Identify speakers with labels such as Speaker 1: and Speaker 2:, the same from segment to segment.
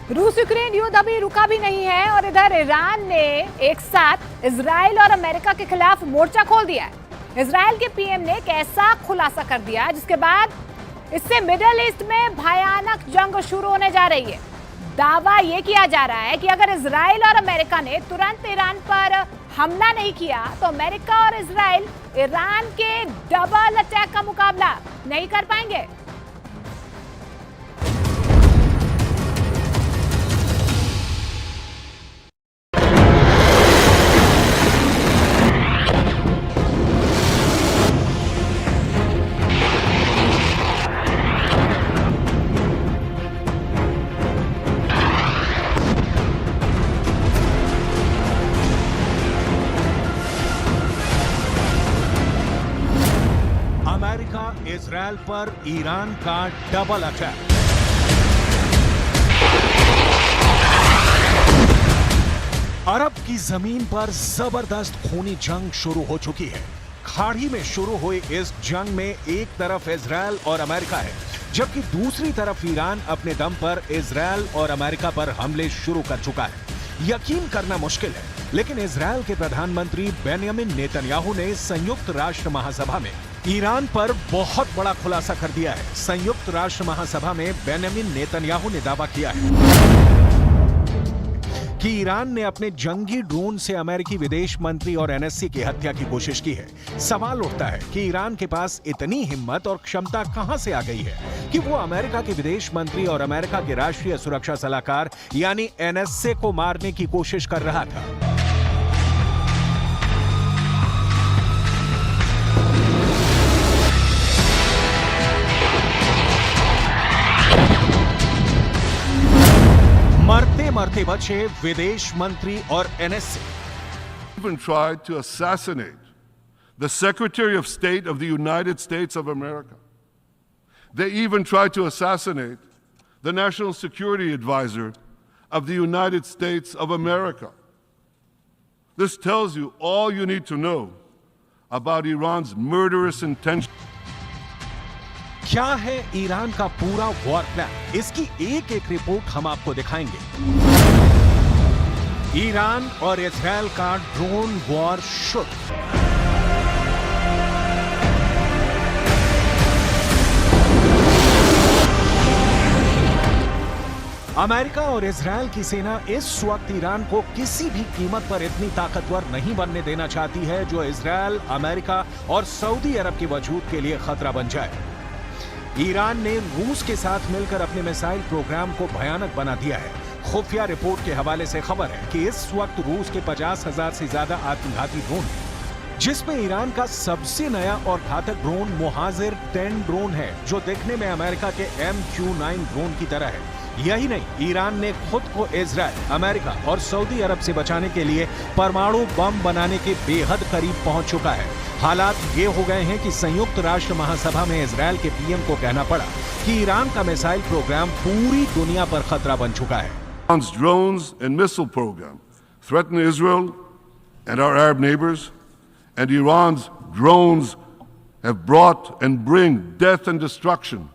Speaker 1: रूस यूक्रेन युद्ध अभी रुका भी नहीं है और इधर ईरान ने एक साथ इजराइल और अमेरिका के खिलाफ मोर्चा खोल दिया है। इजराइल के पीएम ने एक ऐसा खुलासा कर दिया जिसके बाद इससे मिडिल ईस्ट में भयानक जंग शुरू होने जा रही है। दावा यह किया जा रहा है कि अगर इजराइल और अमेरिका ने तुरंत ईरान पर हमला नहीं किया तो अमेरिका और इजराइल ईरान के डबल अटैक का मुकाबला नहीं कर पाएंगे।
Speaker 2: अमेरिका इजराइल पर ईरान का डबल अटैक। अरब की जमीन पर जबरदस्त खूनी जंग शुरू हो चुकी है। खाड़ी में शुरू हुई इस जंग में एक तरफ इजराइल और अमेरिका है, जबकि दूसरी तरफ ईरान अपने दम पर इजराइल और अमेरिका पर हमले शुरू कर चुका है। यकीन करना मुश्किल है, लेकिन इजराइल के प्रधानमंत्री बेंयामिन नेतन्याहू ने संयुक्त राष्ट्र महासभा में ईरान पर बहुत बड़ा खुलासा कर दिया है। संयुक्त राष्ट्र महासभा में बेंयामिन नेतन्याहू ने दावा किया है कि ईरान ने अपने जंगी ड्रोन से अमेरिकी विदेश मंत्री और एनएससी की हत्या की कोशिश की है। सवाल उठता है कि ईरान के पास इतनी हिम्मत और क्षमता कहां से आ गई है कि वो अमेरिका के विदेश मंत्री और अमेरिका के राष्ट्रीय सुरक्षा सलाहकार यानी एनएसए को मारने की कोशिश कर रहा था। मरते मरते बचे विदेश मंत्री और NSA.
Speaker 3: Even tried to assassinate the Secretary of State of the United States of America. They even tried to assassinate the National Security Advisor of the United States of America. This tells you all you need to know about Iran's murderous intention.
Speaker 2: क्या है Iran का पूरा war plan? इसकी एक एक report हम आपको दिखाएंगे। ईरान और इजराइल का ड्रोन वॉर शुरू। अमेरिका और इजराइल की सेना इस वक्त ईरान को किसी भी कीमत पर इतनी ताकतवर नहीं बनने देना चाहती है जो इजराइल, अमेरिका और सऊदी अरब के वजूद के लिए खतरा बन जाए। ईरान ने रूस के साथ मिलकर अपने मिसाइल प्रोग्राम को भयानक बना दिया है। खुफिया रिपोर्ट के हवाले से खबर है कि इस वक्त रूस के 50,000 से ज्यादा आत्मघाती ड्रोन हैं, जिसमें ईरान का सबसे नया और घातक ड्रोन मुहाजिर 10 ड्रोन है, जो देखने में अमेरिका के MQ-9 ड्रोन की तरह है। यही नहीं, ईरान ने खुद को इजराइल, अमेरिका और सऊदी अरब से बचाने के लिए परमाणु बम बनाने के बेहद करीब पहुंच चुका है। हालात ये हो गए हैं कि संयुक्त राष्ट्र महासभा में इजराइल के पीएम को कहना पड़ा कि ईरान का मिसाइल प्रोग्राम पूरी दुनिया पर खतरा बन चुका है।
Speaker 3: Iran's drones and missile program threaten Israel and our Arab neighbors, and Iran's drones have brought and bring death and destruction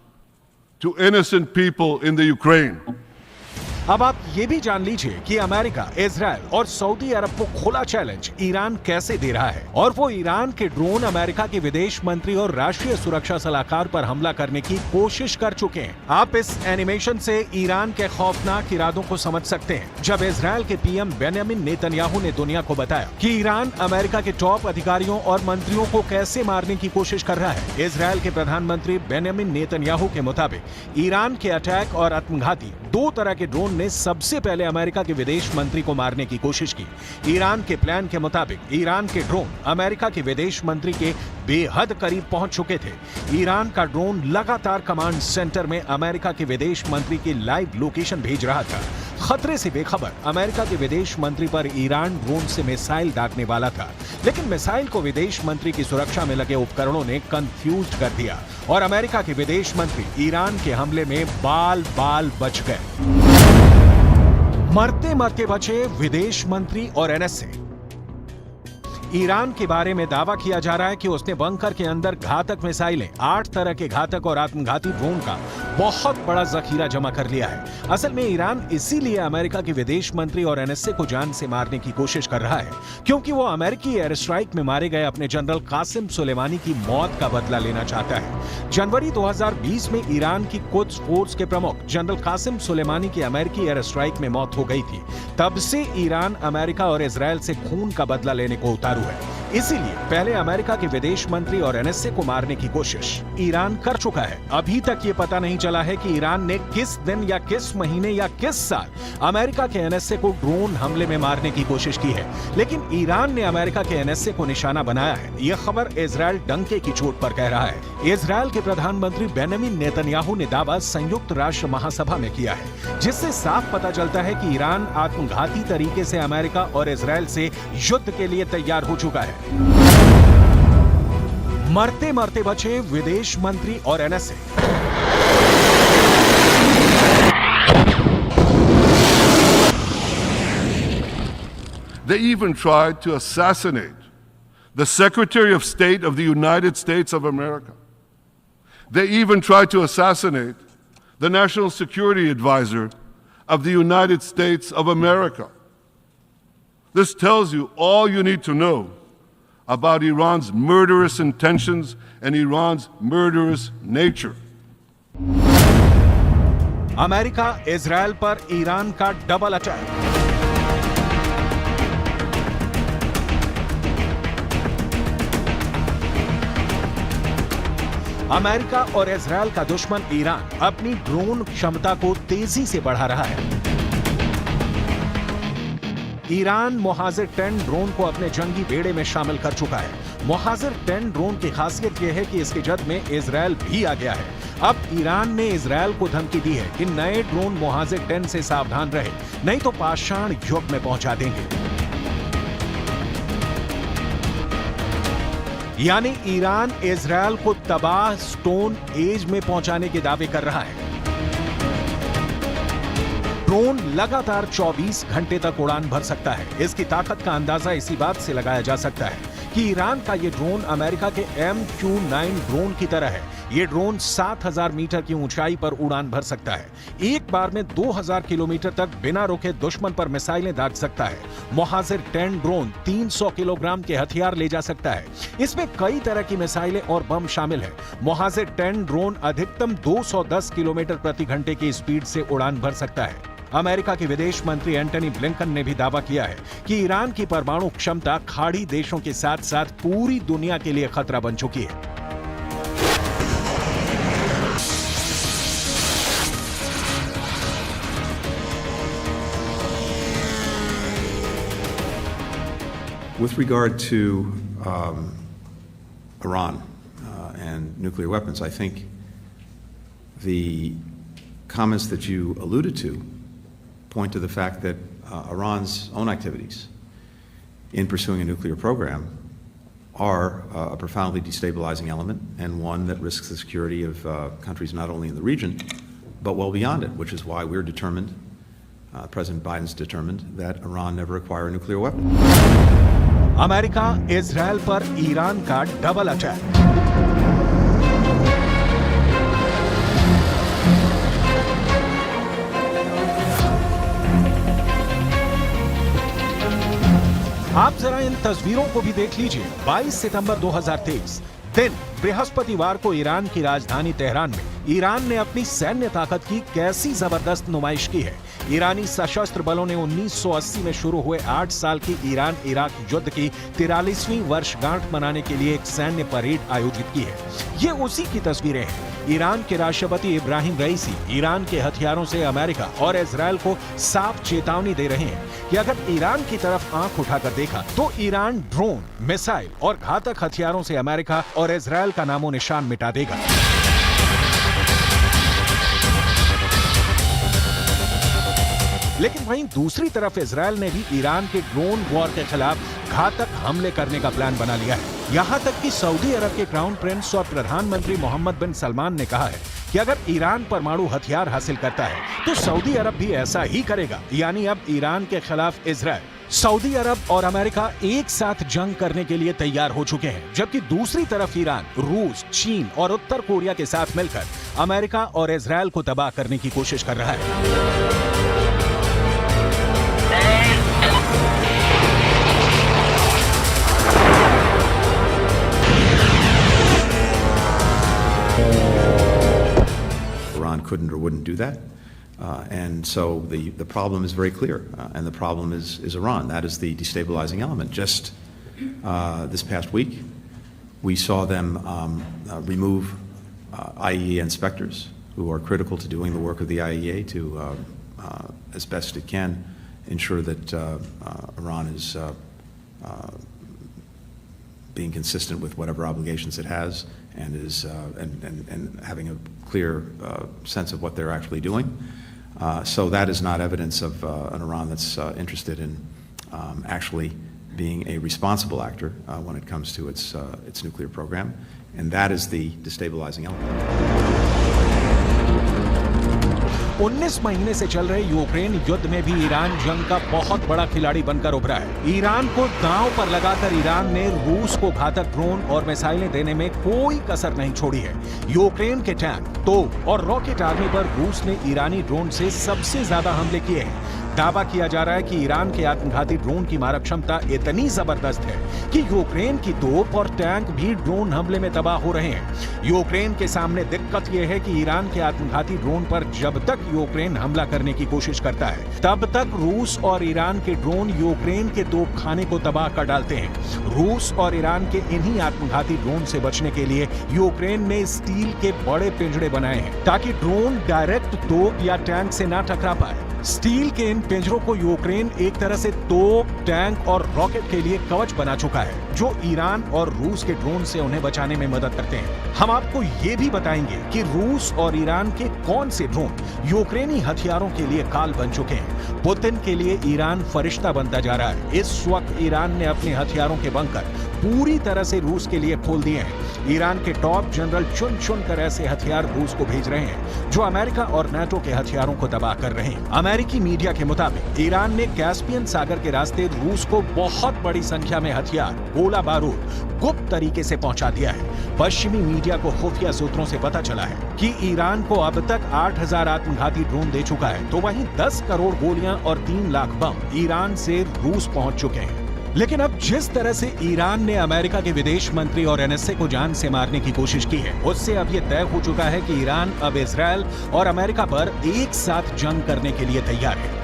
Speaker 3: to innocent people in the Ukraine.
Speaker 2: अब आप ये भी जान लीजिए कि अमेरिका, इजराइल और सऊदी अरब को खुला चैलेंज ईरान कैसे दे रहा है, और वो ईरान के ड्रोन अमेरिका के विदेश मंत्री और राष्ट्रीय सुरक्षा सलाहकार पर हमला करने की कोशिश कर चुके हैं। आप इस एनिमेशन से ईरान के खौफनाक इरादों को समझ सकते हैं, जब इजराइल के पीएम बेंयामिन नेतन्याहू ने दुनिया को बताया कि ईरान अमेरिका के टॉप अधिकारियों और मंत्रियों को कैसे मारने की कोशिश कर रहा है। इजराइल के प्रधानमंत्री बेंयामिन नेतन्याहू के मुताबिक ईरान के अटैक और आत्मघाती दो तरह के ड्रोन ने सबसे पहले अमेरिका के विदेश मंत्री को मारने की कोशिश की। ईरान के प्लान के मुताबिक ईरान के ड्रोन अमेरिका के विदेश मंत्री के बेहद करीब पहुंच चुके थे। ईरान का ड्रोन लगातार कमांड सेंटर में अमेरिका के विदेश मंत्री की लाइव लोकेशन भेज रहा था। खतरे से बेखबर अमेरिका के विदेश मंत्री पर ईरान ड्रोन से मिसाइल दागने वाला था, लेकिन मिसाइल को विदेश मंत्री की सुरक्षा में लगे उपकरणों ने कंफ्यूज कर दिया और अमेरिका के विदेश मंत्री ईरान के हमले में बाल बाल बच गए। मरते मरते बचे विदेश मंत्री और एनएसए। ईरान के बारे में दावा किया जा रहा है कि उसने बंकर के अंदर घातक मिसाइलें, 8 तरह के घातक और आत्मघाती ड्रोन का बहुत बड़ा जखीरा जमा कर लिया है। असल में ईरान इसीलिए अमेरिका के विदेश मंत्री और एनएसए को जान से मारने की कोशिश कर रहा है, क्योंकि वो अमेरिकी एयर स्ट्राइक में मारे गए अपने जनरल कासिम सुलेमानी की मौत का बदला लेना चाहता है। जनवरी 2020 में ईरान की कुद्स फोर्स के प्रमुख जनरल कासिम सुलेमानी की अमेरिकी एयर स्ट्राइक में मौत हो गई थी। तब से ईरान अमेरिका और इजरायल से खून का बदला लेने को उतारू है। इसीलिए पहले अमेरिका के विदेश मंत्री और एनएसए को मारने की कोशिश ईरान कर चुका है। अभी तक ये पता नहीं चला है कि ईरान ने किस दिन या किस महीने या किस साल अमेरिका के एनएसए को ड्रोन हमले में मारने की कोशिश की है, लेकिन ईरान ने अमेरिका के एनएसए को निशाना बनाया है। यह खबर इजरायल डंके की चोट पर कह रहा है। इजरायल के प्रधानमंत्री बेंजामिन नेतन्याहू ने दावा संयुक्त राष्ट्र महासभा में किया है, जिससे साफ पता चलता है कि ईरान आत्मघाती तरीके से अमेरिका और इजरायल से युद्ध के लिए तैयार हो चुका है। मरते मरते बचे विदेश मंत्री और NSA.
Speaker 3: They even tried to assassinate the Secretary of State of the United States of America. They even tried to assassinate the National Security Advisor of the United States of America. This tells you all you need to know about Iran's murderous intentions and Iran's murderous nature.
Speaker 2: America Israel पर Iran का double attack. America और Israel का दुश्मन Iran अपनी drone क्षमता को तेजी से बढ़ा रहा है। ईरान मोहाजिर 10 ड्रोन को अपने जंगी बेड़े में शामिल कर चुका है। मोहाजिर 10 ड्रोन की खासियत यह है कि इसकी जद में इजरायल भी आ गया है। अब ईरान ने इजरायल को धमकी दी है कि नए ड्रोन मोहाजिर 10 से सावधान रहे, नहीं तो पाषाण युग में पहुंचा देंगे। यानी ईरान इजरायल को तबाह स्टोन एज में पहुंचाने के दावे कर रहा है। ड्रोन लगातार 24 घंटे तक उड़ान भर सकता है। इसकी ताकत का अंदाजा इसी बात से लगाया जा सकता है कि ईरान का ये ड्रोन अमेरिका के MQ-9 ड्रोन की तरह है। ये ड्रोन 7000 मीटर की ऊंचाई पर उड़ान भर सकता है। एक बार में 2000 किलोमीटर तक बिना रुके दुश्मन पर मिसाइलें दाग सकता है। मोहाजिर 10 ड्रोन 300 किलोग्राम के हथियार ले जा सकता है। इसमें कई तरह की मिसाइलें और बम शामिल है। मोहाजिर 10 ड्रोन अधिकतम 210 किलोमीटर प्रति घंटे की स्पीड से उड़ान भर सकता है। अमेरिका के विदेश मंत्री एंटनी ब्लिंकन ने भी दावा किया है कि ईरान की परमाणु क्षमता खाड़ी देशों के साथ साथ पूरी दुनिया के लिए खतरा बन चुकी है।
Speaker 4: With regard to Iran and nuclear weapons, I think the comments that you alluded to point to the fact that Iran's own activities in pursuing a nuclear program are a profoundly destabilizing element and one that risks the security of countries not only in the region but well beyond it, which is why we're determined, President Biden's determined, that Iran never acquire a nuclear weapon.
Speaker 2: America Israel पर Iran का double attack. आप जरा इन तस्वीरों को भी देख लीजिए। 22 सितंबर 2023 दिन बृहस्पतिवार को ईरान की राजधानी तेहरान में ईरान ने अपनी सैन्य ताकत की कैसी जबरदस्त नुमाइश की है। ईरानी सशस्त्र बलों ने 1980 में शुरू हुए 8 साल की ईरान इराक युद्ध की 43वीं वर्षगांठ मनाने के लिए एक सैन्य परेड आयोजित की है। ये उसी की तस्वीरें हैं। ईरान के राष्ट्रपति इब्राहिम रईसी ईरान के हथियारों से अमेरिका और इजरायल को साफ चेतावनी दे रहे हैं कि अगर ईरान की तरफ आंख उठाकर देखा तो ईरान ड्रोन, मिसाइल और घातक हथियारों से अमेरिका और इजरायल का नामो निशान मिटा देगा। लेकिन वहीं दूसरी तरफ इजरायल ने भी ईरान के ड्रोन वॉर के खिलाफ घातक हमले करने का प्लान बना लिया है। यहां तक कि सऊदी अरब के क्राउन प्रिंस और प्रधानमंत्री मोहम्मद बिन सलमान ने कहा है कि अगर ईरान परमाणु हथियार हासिल करता है तो सऊदी अरब भी ऐसा ही करेगा। यानी अब ईरान के खिलाफ इजरायल सऊदी अरब और अमेरिका एक साथ जंग करने के लिए तैयार हो चुके हैं, जबकि दूसरी तरफ ईरान, रूस, चीन और उत्तर कोरिया के साथ मिलकर अमेरिका और इजराइल को तबाह करने की कोशिश कर रहा है।
Speaker 4: Iran couldn't or wouldn't do that. And so the problem is very clear, and the problem is Iran. That is the destabilizing element. Just this past week, we saw them remove IAEA inspectors who are critical to doing the work of the IAEA to, as best it can, ensure that Iran is being consistent with whatever obligations it has and is and having a clear sense of what they're actually doing. So that is not evidence of an Iran that's interested in actually being a responsible actor when it comes to its nuclear program, and that is the destabilizing element.
Speaker 2: 19 महीने से चल रहे Ukraine युद्ध में भी Iran जंग का बहुत बड़ा खिलाड़ी बनकर उभरा है। ईरान को दांव पर लगाकर ईरान ने रूस को घातक ड्रोन और मिसाइलें देने में कोई कसर नहीं छोड़ी है। यूक्रेन के टैंक, तोप और रॉकेट आर्मी पर रूस ने ईरानी ड्रोन से सबसे ज्यादा हमले किए हैं। दावा किया जा रहा है कि ईरान के आत्मघाती ड्रोन की मारक क्षमता इतनी जबरदस्त है कि यूक्रेन की तोप और टैंक भी ड्रोन हमले में तबाह हो रहे हैं। यूक्रेन के सामने दिक्कत यह है कि ईरान के आत्मघाती ड्रोन पर जब तक यूक्रेन हमला करने की कोशिश करता है, तब तक रूस और ईरान के ड्रोन यूक्रेन के तोपखाने को तबाह कर डालते हैं। रूस और ईरान के इन्हीं आत्मघाती ड्रोन से बचने के लिए यूक्रेन ने स्टील के बड़े पिंजड़े बनाए हैं ताकि ड्रोन डायरेक्ट तोप या टैंक से ना टकरा पाए। स्टील के इन पिंजरों को यूक्रेन एक तरह से तोप, टैंक और रॉकेट के लिए कवच बना चुका है, जो ईरान और रूस के ड्रोन से उन्हें बचाने में मदद करते हैं। हम आपको ये भी बताएंगे कि रूस और ईरान के कौन से ड्रोन यूक्रेनी हथियारों के लिए काल बन चुके हैं। पुतिन के लिए ईरान फरिश्ता बनता जा रहा है। इस वक्त ईरान ने अपने हथियारों के बंकर पूरी तरह से रूस के लिए खोल दिए हैं। ईरान के टॉप जनरल चुन चुन कर ऐसे हथियार रूस को भेज रहे हैं जो अमेरिका और नाटो के हथियारों को तबाह कर रहे हैं। अमेरिकी मीडिया के मुताबिक ईरान ने कैस्पियन सागर के रास्ते रूस को बहुत बड़ी संख्या में हथियार, गोला बारूद गुप्त तरीके से पहुंचा दिया है। पश्चिमी मीडिया को खुफिया सूत्रों से पता चला है कि ईरान को अब तक 8000 आत्मघाती ड्रोन दे चुका है, तो वहीं 10 करोड़ गोलियां और 3 लाख बम ईरान से रूस पहुंच चुके हैं। लेकिन अब जिस तरह से ईरान ने अमेरिका के विदेश मंत्री और एनएसए को जान से मारने की कोशिश की है, उससे अब यह तय हो चुका है कि ईरान अब इजराइल और अमेरिका पर एक साथ जंग करने के लिए तैयार है।